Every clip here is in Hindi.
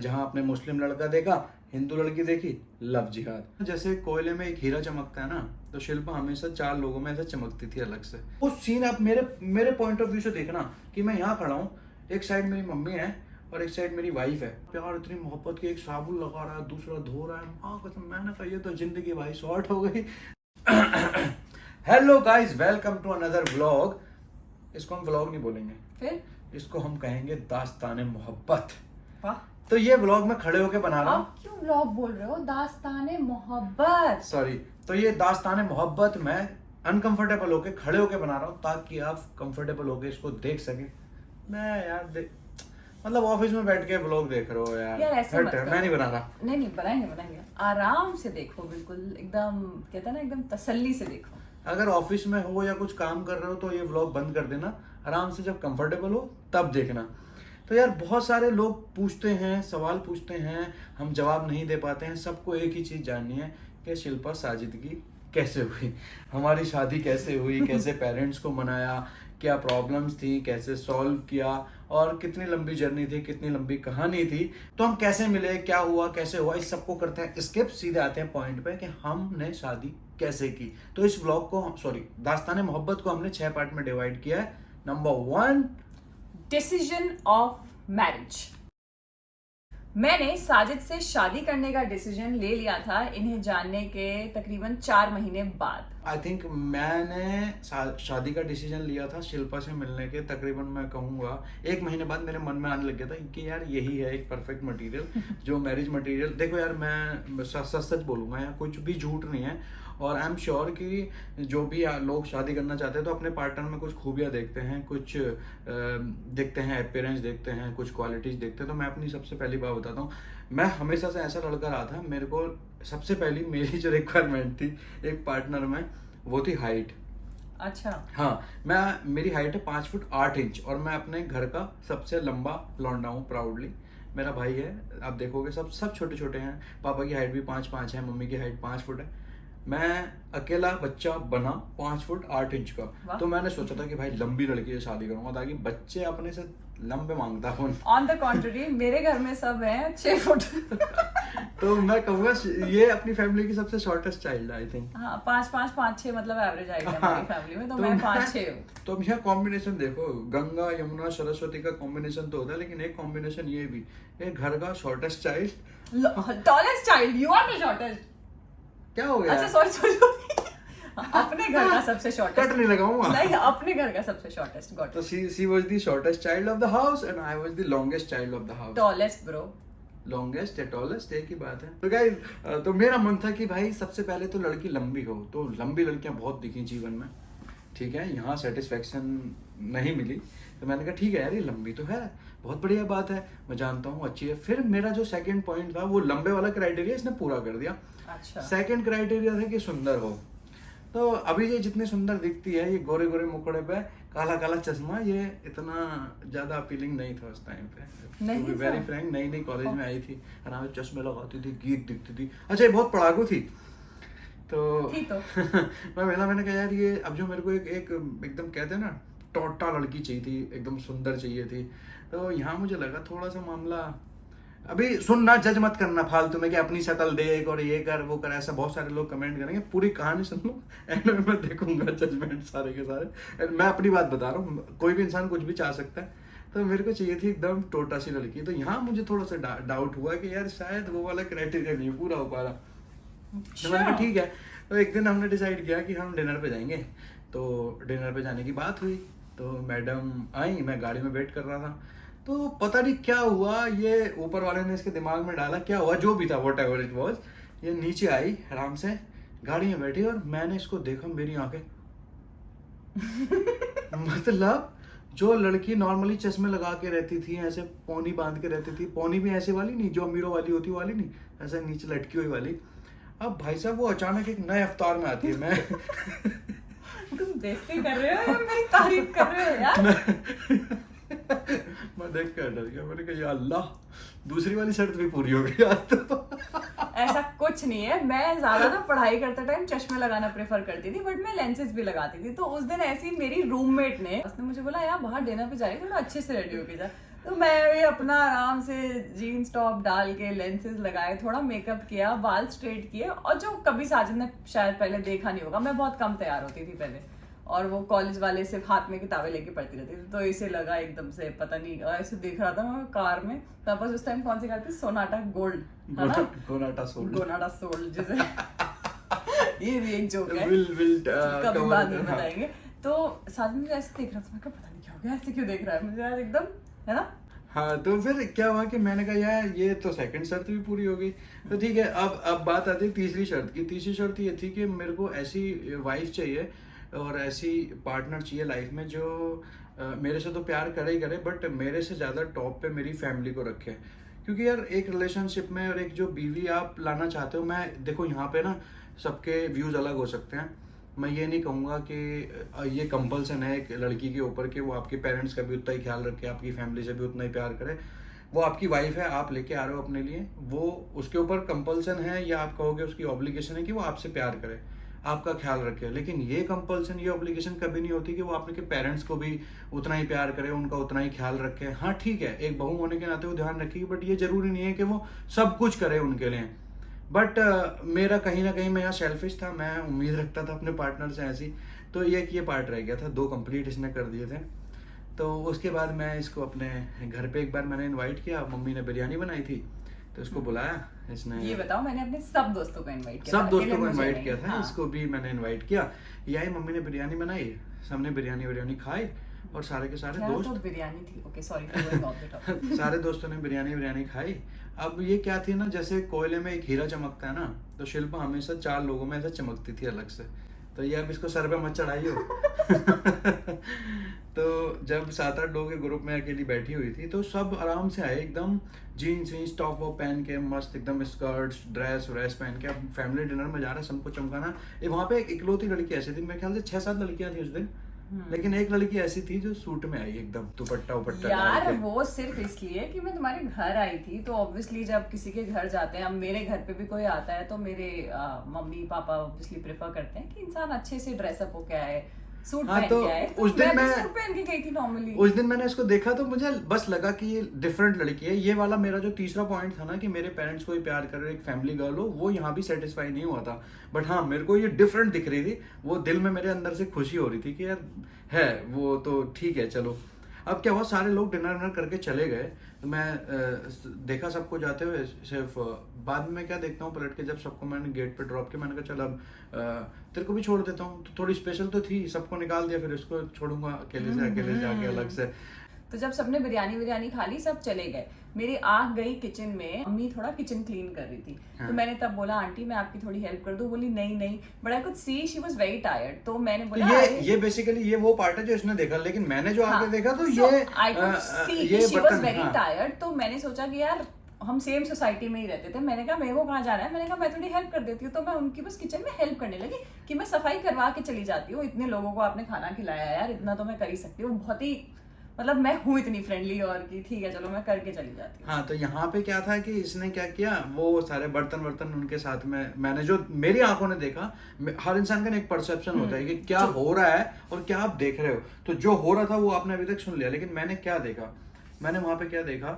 जहाँ आपने मुस्लिम लड़का देखा, हिंदू लड़की देखी, लव जिहाद। जैसे कोयले में एक हीरा चमकता है ना, तो शिल्पा हमेशा 4 लोगों में ऐसे चमकती थी अलग से। वो सीन आप मेरे पॉइंट ऑफ व्यू से देखना कि मैं यहाँ खड़ा हूँ, एक साइड मेरी मम्मी है और एक साइड मेरी वाइफ है। प्यार इतनी मोहब्बत की, एक साबुन लगा रहा है, दूसरा धो रहा है। हाँ कसम, मैंने कहा ये तो जिंदगी भाई शॉर्ट हो गई। Hello guys, welcome to another vlog. इसको हम व्लॉग नहीं बोलेंगे, फिर इसको हम कहेंगे दास्ताने मोहब्बत। तो ये व्लॉग मैं खड़े होके बना रहा हूँ। आप क्यों व्लॉग बोल रहे हो? दास्ताने मोहब्बत। सॉरी, तो ये दास्ताने मोहब्बत मैं अनकंफर्टेबल होके खड़े होके बना रहा हूँ ताकि आप कंफर्टेबल होके इसको देख सके। मैं यार मतलब ऑफिस में बैठ के व्लॉग देख रहे हो यार ऐसे मत मैं नहीं बना रहा। नहीं बनाएंगे आराम से देखो, बिल्कुल एकदम कहते हैं ना, एकदम तसल्ली से देखो। अगर ऑफिस में हो या कुछ काम कर रहे हो तो ये व्लॉग बंद कर देना, आराम से जब कंफर्टेबल हो तब देखना। तो यार बहुत सारे लोग पूछते हैं, सवाल पूछते हैं, हम जवाब नहीं दे पाते हैं। सबको एक ही चीज जाननी है कि शिल्पा साजिद की कैसे हुई, हमारी शादी कैसे हुई, कैसे पेरेंट्स को मनाया, क्या प्रॉब्लम्स थी, कैसे सॉल्व किया, और कितनी लंबी जर्नी थी, कितनी लंबी कहानी थी। तो हम कैसे मिले, क्या हुआ, कैसे हुआ, इस सबको करते हैं स्किप, सीधे आते हैं पॉइंट पे कि हमने शादी कैसे की। तो इस व्लॉग को दास्ताने मोहब्बत को हमने 6 पार्ट में डिवाइड किया है। Number 1, decision of marriage. मैंने साजिद से शादी करने का डिसीजन ले लिया था इन्हें जानने के तकरीबन 4 महीने बाद। आई थिंक मैंने शादी का डिसीजन लिया था शिल्पा से मिलने के तकरीबन मैं कहूँगा 1 महीने बाद। मेरे मन में आने लग गया था कि यार यही है एक परफेक्ट मटेरियल, जो मैरिज मटेरियल। देखो यार, मैं सच बोलूँगा, यहाँ कुछ भी झूठ नहीं है। और आई एम श्योर कि जो भी लोग शादी करना चाहते हैं तो अपने पार्टनर में कुछ खूबियाँ देखते हैं, कुछ देखते हैं, अपीयरेंस देखते हैं, कुछ क्वालिटीज़ देखते हैं। तो मैं अपनी सबसे पहली बात बताता हूँ, मैं हमेशा से ऐसा लड़का रहा था। मेरे को सबसे पहली मेरी जो रिक्वायरमेंट थी एक पार्टनर में, वो थी हाइट। अच्छा। हाँ, मेरी हाइट है 5 फुट 8 इंच और मैं अपने घर का सबसे लंबा लौंडा हूँ प्राउडली। मेरा भाई है, आप देखोगे सब छोटे छोटे हैं। पापा की हाइट भी 5'5" है, मम्मी की हाइट 5 फुट है। मैं अकेला बच्चा बना 5 फुट 8 इंच का। तो मैंने सोचा था कि भाई लंबी लड़की से शादी करूंगा ताकि बच्चे अपने से लंबे मांगता हूँ। ऑन द कॉन्ट्ररी मेरे घर में सब हैं 6 फुट। तो मैं कहूँगा ये अपनी फैमिली की सबसे शॉर्टेस्ट चाइल्ड है, आई थिंक। हाँ, 5'5" मतलब एवरेज हाइट है हमारी फैमिली में। तो मैं 5'6" हूँ। तो अब यहाँ कॉम्बिनेशन देखो, गंगा यमुना सरस्वती का कॉम्बिनेशन तो होता है, लेकिन एक कॉम्बिनेशन ये भी, एक घर का shortest child, tallest child. You are the shortest. क्या हो गया? अच्छा सॉरी अपने घर का सबसे शॉर्टेस्ट। कट नहीं लगाऊंगा। नहीं, अपने घर का सबसे शॉर्टेस्ट। गॉट। तो she was the shortest child of the house and I was the longest child of the house. Tallest bro. Longest या टॉलेस्ट एक ही बात है। तो गाइस, तो मेरा मन था कि भाई सबसे पहले तो लड़की लंबी हो। तो लंबी लड़कियां बहुत दिखी जीवन में, ठीक है, यहाँ सेटिस्फेक्शन नहीं मिली। तो मैंने कहा ठीक है यार, ये लंबी तो है, बहुत बढ़िया बात है, मैं जानता हूँ अच्छी है। फिर मेरा जो सेकंड पॉइंट था, वो लंबे वाला क्राइटेरिया इसने पूरा कर दिया। अच्छा। सेकंड क्राइटेरिया था कि सुंदर हो। तो अभी ये जितनी सुंदर दिखती है, ये गोरे गोरे मुखड़े पे, काला काला चश्मा, ये इतना ज्यादा अपीलिंग नहीं था उस टाइम पे। नहीं, वेरी फ्रैंक, नई कॉलेज में आई थी, आराम से चश्मे लगाती थी, गीत दिखती थी। अच्छा, ये बहुत पढ़ाकू थी। तो मैंने कहा यार, ये अब जो मेरे को एक एकदम कहते हैं ना, टोटा लड़की चाहिए थी, एकदम सुंदर चाहिए थी। तो यहाँ मुझे लगा थोड़ा सा मामला, अभी सुनना, जज मत करना फालतू में कि अपनी शक्ल देख और ये कर वो कर, ऐसा बहुत सारे लोग कमेंट करेंगे। पूरी कहानी सुन लो, एंड में मैं देखूंगा जजमेंट सारे के सारे। मैं अपनी बात बता रहा हूँ, कोई भी इंसान कुछ भी चाह सकता है। तो मेरे को चाहिए थी एकदम टोटा सी लड़की। तो यहाँ मुझे थोड़ा सा डाउट हुआ कि यार शायद वो वाला क्राइटेरिया नहीं पूरा हो पा रहा। तो मैंने कहा ठीक है। तो एक दिन हमने डिसाइड किया कि हम डिनर पे जाएंगे। तो डिनर पे जाने की बात हुई, तो मैडम आई, मैं गाड़ी में वेट कर रहा था। तो पता नहीं क्या हुआ, ये ऊपर वाले ने इसके दिमाग में डाला, क्या हुआ जो भी था, वॉट एवर इट वॉज, ये नीचे आई आराम से, गाड़ी में बैठी, और मैंने इसको देखा, मेरी आंखें मतलब जो लड़की नॉर्मली चश्मे लगा के रहती थी, ऐसे पौनी बांध के रहती थी, पौनी भी ऐसे वाली नहीं जो अमीरों वाली होती वाली नहीं, ऐसे नीचे लटकी हुई वाली। अब भाई साहब वो अचानक एक नए अवतार में आती है। मैं तुम बेइज्जती कर रहे हो या मेरी तारीफ कर रहे हो यार? मैं देख कर डर गया। मैंने कहा या अल्लाह, दूसरी वाली शर्त भी पूरी हो गई आज तो। ऐसा कुछ नहीं है। मैं ज्यादा ना पढ़ाई करते टाइम चश्मे लगाना प्रेफर करती थी, बट मैं लेंसेज भी लगाती थी। तो उस दिन ऐसी मेरी रूममेट ने, उसने मुझे बोला यार बाहर डिनर पे जा रही है, थोड़ा अच्छे से रेडी होके जा। तो मैं भी अपना आराम से जीन्स टॉप डाल के लेंसेज लगाए, थोड़ा मेकअप किया, बाल स्ट्रेट किए, और जो कभी साजिद ने शायद पहले देखा नहीं होगा, मैं बहुत कम तैयार होती थी पहले, और वो कॉलेज वाले सिर्फ हाथ में किताबें लेके पढ़ती रहती थी, तो इसे लगा एकदम से पता नहीं, ऐसे देख रहा था मैं कार में, तब बस उस टाइम कौन सी कार थी, सोनाटा गोल्ड, है ना, गोनाटा सोल्ड जिसे ये भी एक जोक है, कभी बाद में बताएंगे। तो साजिद मुझे ऐसे देख रहा था, मैं पता नहीं क्या हो गया, ऐसे क्यों देख रहा है मुझे यार एकदम, है ना। हाँ, तो फिर क्या हुआ कि मैंने कहा यार ये तो सेकंड शर्त भी पूरी हो गई, तो ठीक है, अब बात आती है तीसरी शर्त की। तीसरी शर्त ये थी कि मेरे को ऐसी वाइफ चाहिए और ऐसी पार्टनर चाहिए लाइफ में जो मेरे से तो प्यार करे ही करे, बट मेरे से ज़्यादा टॉप पे मेरी फैमिली को रखे। क्योंकि यार एक रिलेशनशिप में और एक जो बीवी आप लाना चाहते हो, मैं देखो यहाँ पे ना सबके व्यूज़ अलग हो सकते हैं, मैं ये नहीं कहूँगा कि ये कंपल्सन है एक लड़की के ऊपर कि वो आपके पेरेंट्स का भी उतना ही ख्याल रखे, आपकी फैमिली से भी उतना ही प्यार करे। वो आपकी वाइफ है, आप लेके आ रहे हो अपने लिए, वो उसके ऊपर कंपल्सन है या आप कहोगे उसकी ऑब्लिगेशन है कि वो आपसे प्यार करे, आपका ख्याल रखे। लेकिन ये कंपल्सन, ये ऑब्लिगेशन कभी नहीं होती कि वो आपके पेरेंट्स को भी उतना ही प्यार करे, उनका उतना ही ख्याल रखे। हाँ ठीक है, एक बहू होने के नाते वो ध्यान रखेगी, बट ये जरूरी नहीं है कि वो सब कुछ करे उनके लिए। बट मेरा कहीं ना कहीं मैं यहाँ सेल्फिश था, मैं उम्मीद रखता था अपने पार्टनर से ऐसी, तो ये पार्ट रह गया था, 2 कंप्लीट इसने कर दिए थे। तो उसके बाद मैं इसको अपने घर पे एक बार मैंने इनवाइट किया, मम्मी ने बिरयानी बनाई थी तो इसको बुलाया, इसने ये बताओ, मैंने अपने सब दोस्तों को इनवाइट किया, सब दोस्तों को इनवाइट किया था, हाँ। इसको भी मैंने इनवाइट किया। ये आई, मम्मी ने बिरयानी बनाई, सबने बिरयानी खाई, और सारे के सारे दोस्त, तो बिरयानी थी, okay sorry for going of the topic. सारे दोस्तों ने बिरयानी खाई। अब ये क्या थी ना, जैसे कोयले में एक हीरा चमकता है ना, तो शिल्पा हमेशा 4 लोगों में ऐसा चमकती थी अलग से। तो ये अब इसको सर पे मत चढ़ाइयो। तो जब 7-8 लोगों के ग्रुप में अकेली बैठी हुई थी, तो सब आराम से आए, एकदम जीन्स वीन्स टॉप वॉप पहन के मस्त एकदम स्कर्ट्स ड्रेस व्रेस पहन के। अब फैमिली डिनर में जा रहा है, सबको चमकाना। ये वहाँ पे एक इकलौती लड़की ऐसी थी, मेरे ख्याल से 6-7 लड़कियां थी उस दिन, लेकिन एक लड़की ऐसी थी जो सूट में आई एकदम दुपट्टा उपट्टा यार। वो सिर्फ इसलिए कि मैं तुम्हारे घर आई थी, तो ऑब्वियसली जब किसी के घर जाते हैं, अब मेरे घर पे भी कोई आता है तो मेरे मम्मी पापा ऑब्वियसली प्रेफर करते हैं कि इंसान अच्छे से ड्रेसअप होके आए, सूट पहन के आए। तो उस दिन मैं सूट पहन के गई थी नॉर्मली। उस दिन मैंने इसको देखा तो मुझे बस लगा कि ये डिफरेंट लड़की है। ये वाला मेरा जो तीसरा पॉइंट था ना कि मेरे पेरेंट्स को ही प्यार करे, एक फैमिली गर्ल हो, वो यहाँ भी सेटिस्फाई नहीं हुआ था। बट हाँ, मेरे को ये डिफरेंट दिख रही थी, वो दिल में मेरे अंदर से खुशी हो रही थी कि यार है वो, तो ठीक है चलो। अब क्या हुआ, सारे लोग डिनर करके चले गए, तो मैं देखा सबको जाते हुए, सिर्फ बाद में क्या देखता हूँ पलट के, जब सबको मैंने गेट पे ड्रॉप किया, मैंने कहा चल अब तेरे को भी छोड़ देता हूँ। तो थोड़ी स्पेशल तो थी, सबको निकाल दिया, फिर इसको छोड़ूंगा अकेले जाके अलग से। तो जब सबने बिरयानी खा ली, सब चले गए, मेरी आंख गई किचन में, मम्मी थोड़ा किचन क्लीन कर रही थी। हाँ। तो मैंने तब बोला आंटी मैं आपकी थोड़ी हेल्प कर दूं। बोली नहीं, but I could see she was very tired. तो मैंने बोला तो ये बेसिकली ये वो पार्ट है जो इसने देखा, लेकिन मैंने जो आगे देखा तो ये आई कुड सी कि शी वाज वेरी टायर्ड। तो मैंने सोचा कि यार हम सेम सोसाइटी में ही रहते थे, मैंने कहा मेरे को कहाँ जाना है, मैंने कहा मैं थोड़ी हेल्प कर देती हूँ। तो मैं उनकी बस किचन में हेल्प करने लगी कि मैं सफाई करवा के चली जाती हूँ, इतने लोगों को आपने खाना खिलाया यार, इतना तो मैं कर ही सकती हूँ। बहुत ही मतलब मैं हूँ इतनी फ्रेंडली और कि ठीक है चलो मैं करके चली जाती हूँ। हाँ, तो यहाँ पे क्या था कि इसने क्या किया, वो सारे बर्तन उनके साथ में, मैंने जो मेरी आंखों ने देखा, हर इंसान का एक परसेप्शन होता है कि क्या हो रहा है और क्या आप देख रहे हो। तो जो हो रहा था वो आपने अभी तक सुन लिया, लेकिन मैंने क्या देखा, मैंने वहाँ पे क्या देखा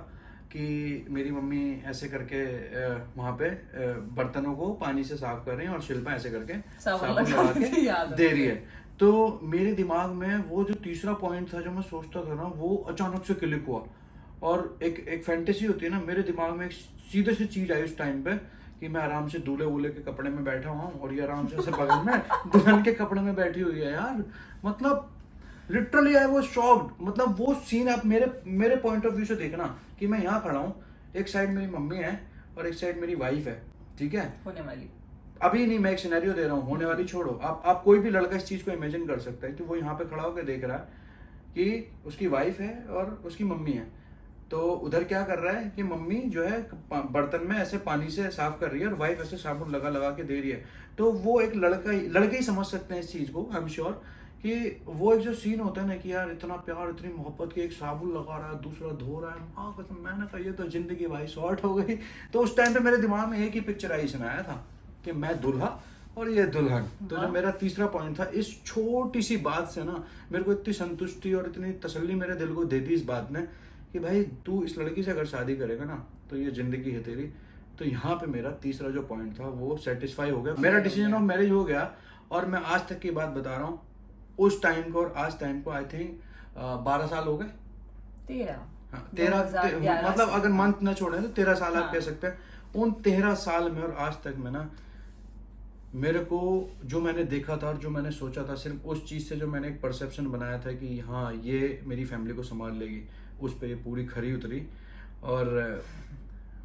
कि मेरी मम्मी ऐसे करके वहाँ पे बर्तनों को पानी से साफ कर रही है और शिल्पा ऐसे करके साबुन लगा के दे रही है। तो मेरे दिमाग में वो जो तीसरा पॉइंट था जो मैं सोचता था ना, वो अचानक से क्लिक हुआ। और एक फैंटेसी होती है ना, मेरे दिमाग में एक सीधे से चीज आई उस टाइम पे कि मैं आराम से दूल्हे वूल्हे के कपड़े में बैठा हूँ और ये आराम से बगल में दुल्हन के कपड़े में बैठी हुई है यार। मतलब लिटरली आई वाज शॉक्ड। मतलब वो सीन आप मेरे पॉइंट ऑफ व्यू से देखना कि मैं यहाँ खड़ा हूँ, एक साइड मेरी मम्मी है और एक साइड मेरी वाइफ है, ठीक है, होने वाली। अभी नहीं, मैं एक सिनेरियो दे रहा हूँ, होने वाली छोड़ो। आप कोई भी लड़का इस चीज को इमेजिन कर सकता है कि वो यहाँ पे खड़ा होकर देख रहा है कि उसकी वाइफ है और उसकी मम्मी है। तो उधर क्या कर रहा है कि मम्मी जो है बर्तन में ऐसे पानी से साफ कर रही है और वाइफ ऐसे साबुन लगा के दे रही है। तो वो एक लड़के ही समझ सकते हैं इस चीज को, आई एम श्योर, कि वो एक जो सीन होता है ना कि यार इतना प्यार इतनी मोहब्बत की, एक साबुन लगा रहा है दूसरा धो रहा है, हाँ कसम मैंने कहा ये तो जिंदगी भाई शॉर्ट हो गई। तो उस टाइम पे मेरे दिमाग में एक ही पिक्चराइजेशन आया था कि मैं दूल्हा और ये दुल्हन। तो जो मेरा तीसरा पॉइंट था, इस छोटी सी बात से ना मेरे को इतनी संतुष्टि और इतनी तसल्ली मेरे दिल को दे दी इस बात ने कि भाई तू इस लड़की से अगर शादी करेगा ना तो ये जिंदगी है तेरी। तो यहाँ पे मेरा तीसरा जो पॉइंट था वो सेटिस्फाई हो गया, मेरा डिसीजन ऑफ मैरिज हो गया। और मैं आज तक की बात बता रहा हूँ, उस टाइम को और आज टाइम को आई थिंक 12 साल हो गए। 13 मतलब अगर मंथ ना छोड़े तो 13 साल आप कह सकते हैं। उन 13 साल में और आज तक में ना, मेरे को जो मैंने देखा था और जो मैंने सोचा था, सिर्फ उस चीज़ से जो मैंने एक परसेप्शन बनाया था कि हाँ ये मेरी फैमिली को संभाल लेगी, उस पर ये पूरी खरी उतरी। और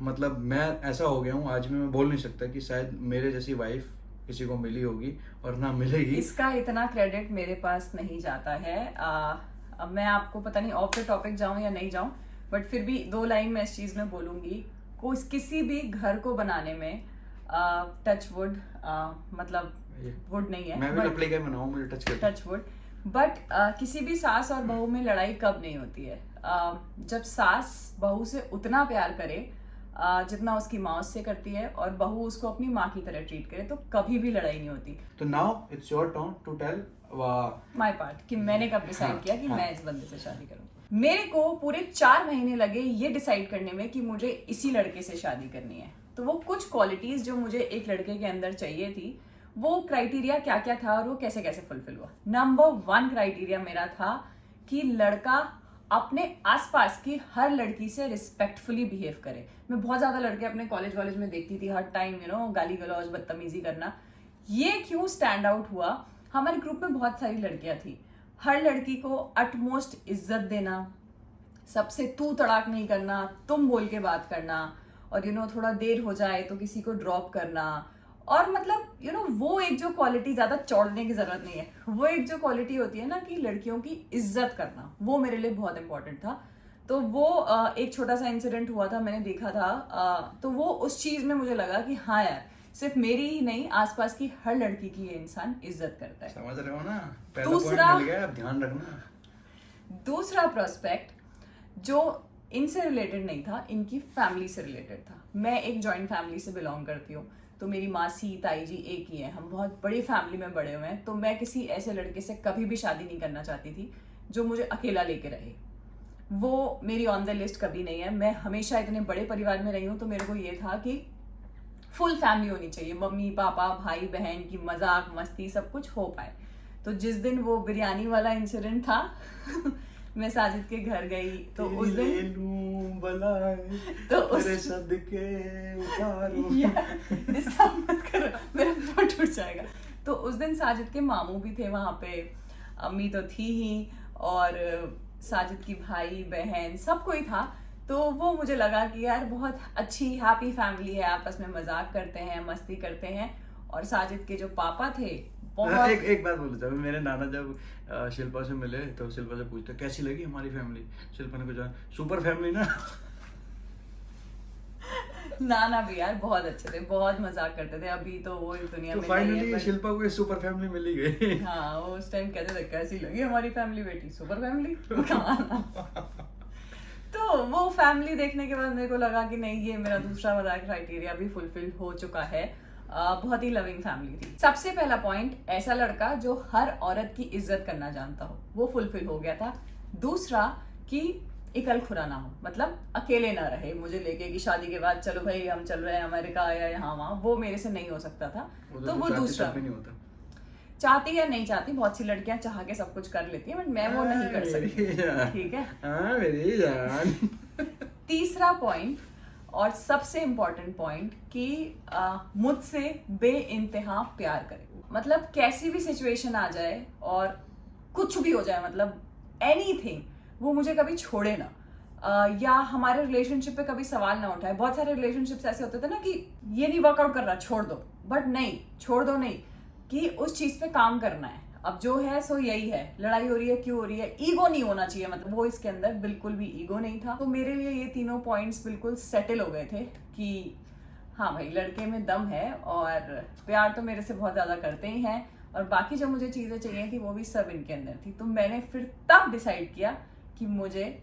मतलब मैं ऐसा हो गया हूँ आज में, मैं बोल नहीं सकता कि शायद मेरे जैसी वाइफ किसी को मिली होगी और ना मिलेगी। इसका इतना क्रेडिट मेरे पास नहीं जाता है। अब मैं आपको पता नहीं ऑफ द टॉपिक जाऊं या नहीं जाऊं, बट फिर भी 2 लाइन मैं इस चीज में बोलूंगी। किसी भी घर को बनाने में टच वुड, मतलब वुड नहीं है, मैं भी लकड़ी का बनाऊं, मुझे टच वुड, बट किसी भी सास और बहू में लड़ाई कब नहीं होती है? जब सास बहू से उतना प्यार करे जितना उसकी माँ उससे करती है, और बहू उसको अपनी माँ की तरह ट्रीट करे, तो कभी भी लड़ाई नहीं होती। तो now it's your turn to tell my part कि मैंने कब डिसाइड किया कि मैं इस बंदे से शादी करूं। मेरे को पूरे 4 महीने लगे ये डिसाइड करने में कि मुझे इसी लड़के से शादी करनी है। तो वो कुछ क्वालिटीज जो मुझे एक लड़के के अंदर चाहिए थी, वो क्राइटेरिया क्या क्या था और वो कैसे कैसे फुलफिल हुआ। नंबर 1 क्राइटेरिया मेरा था कि लड़का अपने आसपास की हर लड़की से रिस्पेक्टफुली बिहेव करे। मैं बहुत ज्यादा लड़के अपने कॉलेज में देखती थी, हर टाइम गाली गलौज बदतमीजी करना। ये क्यों स्टैंड आउट हुआ? हमारे ग्रुप में बहुत सारी लड़कियां थी, हर लड़की को अटमोस्ट इज्जत देना, सबसे तू तड़ाक नहीं करना, तुम बोल के बात करना, और थोड़ा देर हो जाए तो किसी को ड्रॉप करना, और मतलब वो एक जो क्वालिटी, ज्यादा चौड़ने की जरूरत नहीं है, वो एक जो क्वालिटी होती है ना कि लड़कियों की इज्जत करना, वो मेरे लिए बहुत इंपॉर्टेंट था। तो वो एक छोटा सा इंसिडेंट हुआ था, मैंने देखा था, तो वो उस चीज में मुझे लगा कि हाँ यार, सिर्फ मेरी ही नहीं, आसपास की हर लड़की की ये इंसान इज्जत करता है। समझ रहे हो ना? पहला पॉइंट मिल गया, अब ध्यान रखना। दूसरा प्रोस्पेक्ट जो इनसे रिलेटेड नहीं था, इनकी फैमिली से रिलेटेड था। मैं एक जॉइंट फैमिली से बिलोंग करती हूँ, तो मेरी मासी ताई जी एक ही है, हम बहुत बड़ी फैमिली में बड़े हुए हैं। तो मैं किसी ऐसे लड़के से कभी भी शादी नहीं करना चाहती थी जो मुझे अकेला लेके रहे। वो मेरी ऑन द लिस्ट कभी नहीं है। मैं हमेशा इतने बड़े परिवार में रही हूँ, तो मेरे को ये था कि फुल फैमिली होनी चाहिए, मम्मी पापा भाई बहन की मजाक मस्ती सब कुछ हो पाए। तो जिस दिन वो बिरयानी वाला इंसिडेंट था मैं साजिद के घर गई, तो उस दिन तो इसका मत करो, मेरा थ्रोट टूट जाएगा। तो उस दिन साजिद के मामू भी थे वहां पे, अम्मी तो थी ही, और साजिद की भाई बहन सब कोई था। तो वो मुझे लगा कि यार बहुत अच्छी हैप्पी फैमिली है, आपस में मजाक करते हैं, मस्ती करते हैं। और साजिद के जो पापा थे बहुत... एक बात बोलूं, जब मेरे नाना जब शिल्पा से मिले तो शिल्पा से पूछते कैसी लगी हमारी फैमिली। शिल्पा ने कुछ सुपर फैमिली ना। नाना भी यार बहुत अच्छे थे, बहुत मजाक करते थे। अभी तो वो इस दुनिया तो में फाइनली शिल्पा को सुपर फैमिली मिल गई। हाँ, वो उस टाइम कहते थे कैसी लगी हमारी फैमिली बेटी, सुपर फैमिली। तो वो फैमिली देखने के बाद मेरे को लगा कि नहीं, ये मेरा दूसरा वाला क्राइटेरिया भी फुलफिल हो चुका है। बहुत ही लविंग फैमिली थी। सबसे पहला पॉइंट, ऐसा लड़का जो हर औरत की इज्जत करना जानता हो, वो फुलफिल हो गया था। दूसरा कि इकल खुरा ना हो, मतलब अकेले ना रहे मुझे लेके कि शादी के बाद चलो भाई हम चल रहे हैं अमेरिका या यहाँ वहाँ, वो मेरे से नहीं हो सकता था। तो वो दूसरा नहीं होता। चाहती या नहीं चाहती, बहुत सी लड़कियां चाह के सब कुछ कर लेती हैं, बट मैं वो नहीं कर सकती। ठीक है, मेरी जान। तीसरा पॉइंट और सबसे इम्पोर्टेंट पॉइंट कि मुझसे बेइंतहा प्यार करे। मतलब कैसी भी सिचुएशन आ जाए और कुछ भी हो जाए, मतलब एनीथिंग, वो मुझे कभी छोड़े ना, या हमारे रिलेशनशिप पे कभी सवाल ना उठाए। बहुत सारे रिलेशनशिप्स ऐसे होते थे ना कि ये नहीं वर्कआउट कर रहा, छोड़ दो, बट नहीं, छोड़ दो नहीं, कि उस चीज पे काम करना है। अब जो है सो यही है, लड़ाई हो रही है क्यों हो रही है, ईगो नहीं होना चाहिए, मतलब वो इसके अंदर बिल्कुल भी ईगो नहीं था। तो मेरे लिए ये तीनों पॉइंट्स बिल्कुल सेटल हो गए थे कि हाँ भाई, लड़के में दम है और प्यार तो मेरे से बहुत ज्यादा करते ही हैं, और बाकी जो मुझे चीजें चाहिए थी वो भी सब इनके अंदर थी। तो मैंने फिर तब डिसाइड किया कि मुझे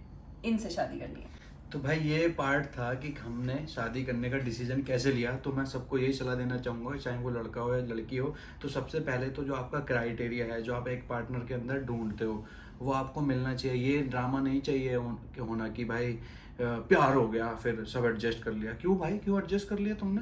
इनसे शादी करनी है। तो भाई ये पार्ट था कि हमने शादी करने का डिसीजन कैसे लिया। तो मैं सबको यही सलाह देना चाहूँगा, चाहे वो लड़का हो या लड़की हो, तो सबसे पहले तो जो आपका क्राइटेरिया है, जो आप एक पार्टनर के अंदर ढूंढते हो, वो आपको मिलना चाहिए। ये ड्रामा नहीं चाहिए होना कि भाई प्यार हो गया फिर सब एडजस्ट कर लिया। क्यों भाई, क्यों एडजस्ट कर लिया तुमने?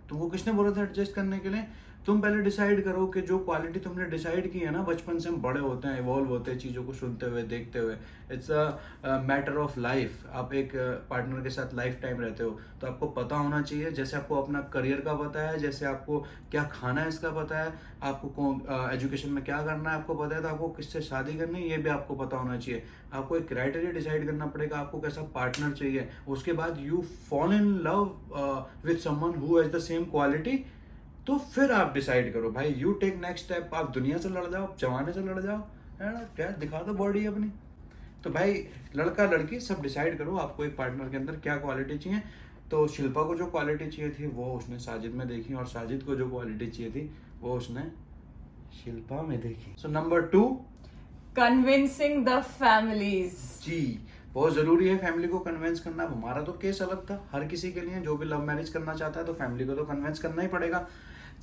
तुमको किसने बोला था एडजस्ट करने के लिए? तुम पहले डिसाइड करो कि जो क्वालिटी तुमने डिसाइड की है ना, बचपन से हम बड़े होते हैं, इवॉल्व होते हैं चीज़ों को सुनते हुए, देखते हुए। It's a matter of life. आप एक पार्टनर के साथ लाइफ टाइम रहते हो, तो आपको पता होना चाहिए। जैसे आपको अपना करियर का पता है, जैसे आपको क्या खाना है इसका पता है, आपको एजुकेशन में क्या करना है आपको पता है, तो आपको किससे शादी करनी है ये भी आपको पता होना चाहिए। आपको एक क्राइटेरिया डिसाइड करना पड़ेगा, आपको कैसा पार्टनर चाहिए। उसके बाद you fall in love with someone who has the same quality, तो फिर आप डिसाइड करो भाई। You take next step. आप दुनिया से लड़ जाओ, जमाने से लड़ जाओ, है ना, क्या दिखा दो बॉडी अपनी। तो भाई लड़का लड़की सब डिसाइड करो आपको एक पार्टनर के अंदर क्या क्वालिटी चाहिए। तो शिल्पा को जो क्वालिटी चाहिए थी वो उसने साजिद में देखी, और साजिद को जो क्वालिटी चाहिए थी वो उसने शिल्पा में देखी। So number 2, convincing the families. जी बहुत जरूरी है फैमिली को कन्विंस करना। अब हमारा तो केस अलग था, हर किसी के लिए जो भी लव मैरिज करना चाहता है तो फैमिली को तो कन्विंस करना ही पड़ेगा।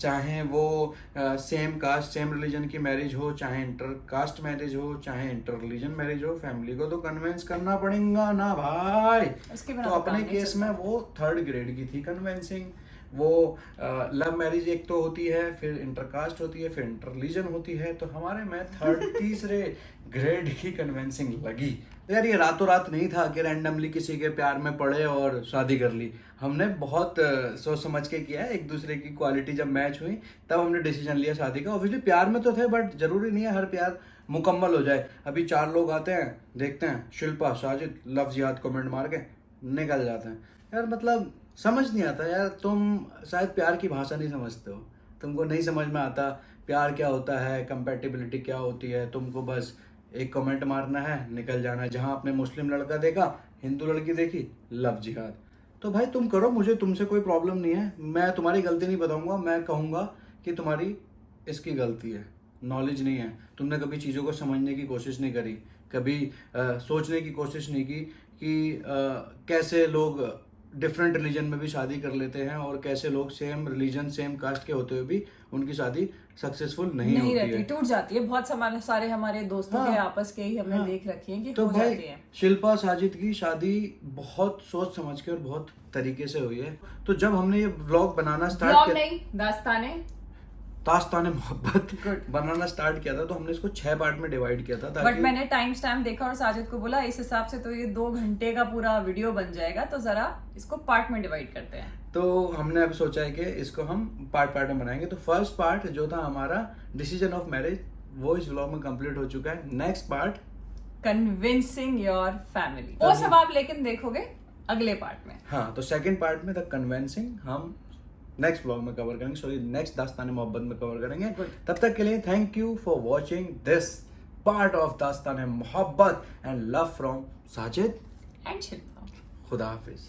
चाहे वो सेम कास्ट सेम रिलीजन की मैरिज हो, चाहे इंटर कास्ट मैरिज हो, चाहे इंटर रिलीजन मैरिज हो, फैमिली को तो कन्विंस करना पड़ेगा ना भाई। तो अपने केस में वो 3rd ग्रेड की थी कन्विंसिंग। वो लव मैरिज एक तो होती है, फिर इंटरकास्ट होती है, फिर इंटर रिलीजन होती है। तो हमारे में 3rd ग्रेड की कन्विंसिंग लगी। यार ये रातों रात नहीं था कि रैंडमली किसी के प्यार में पड़े और शादी कर ली। हमने बहुत सोच समझ के किया है। एक दूसरे की क्वालिटी जब मैच हुई तब हमने डिसीजन लिया शादी का। ऑब्वियसली प्यार में तो थे, बट जरूरी नहीं है हर प्यार मुकम्मल हो जाए। अभी 4 लोग आते हैं, देखते हैं शिल्पा साजिद लव जिहाद कमेंट मार के निकल जाते हैं। यार मतलब समझ नहीं आता यार। तुम शायद प्यार की भाषा नहीं समझते हो, तुमको नहीं समझ में आता प्यार क्या होता है, कंपैटिबिलिटी क्या होती है। तुमको बस एक कमेंट मारना है, निकल जाना है। जहां आपने मुस्लिम लड़का देखा, हिंदू लड़की देखी, लव जिहाद। तो भाई तुम करो, मुझे तुमसे कोई प्रॉब्लम नहीं है। मैं तुम्हारी गलती नहीं बताऊंगा, मैं कहूंगा कि तुम्हारी इसकी गलती है, नॉलेज नहीं है। तुमने कभी चीज़ों को समझने की कोशिश नहीं करी, कभी सोचने की कोशिश नहीं की कि कैसे लोग डिफरेंट रिलीजन में भी शादी कर लेते हैं, और कैसे लोग सेम रिलीजन सेम कास्ट के होते हुए भी उनकी शादी सक्सेसफुल नहीं होती रहती है, टूट जाती है। बहुत सारे हमारे दोस्तों के आपस के ही हमने देख रखी है कि तो हो भाई जाती है। शिल्पा साजिद की शादी बहुत सोच समझ के और बहुत तरीके से हुई है। तो जब हमने ये व्लॉग बनाना स्टार्ट किया, नहीं दास्ताने मोहब्बत बनाना स्टार्ट किया था, तो हमने इसको 6 पार्ट में डिवाइड किया था। बट मैंने टाइम स्टैम्प देखा और साजिद को बोला इस हिसाब से तो ये 2 घंटे का पूरा वीडियो बन जाएगा, तो जरा इसको पार्ट में डिवाइड करते हैं। तो हमने अब सोचा है कि इसको हम पार्ट में बनाएंगे। तो फर्स्ट पार्ट जो था हमारा डिसीजन ऑफ मैरिज, वो इस व्लॉग में कंप्लीट हो चुका है। Next part convincing your family, वो सब आप लेकिन देखोगे अगले पार्ट में। हाँ, तो सेकंड पार्ट में द कन्विंसिंग हम नेक्स्ट ब्लॉग में कवर करेंगे, सॉरी नेक्स्ट दास्ताने मोहब्बत में कवर करेंगे। तब तक के लिए thank you for watching this part of दास्ताने मोहब्बत and love from Sajid and Shilpa. खुदा हाफिज।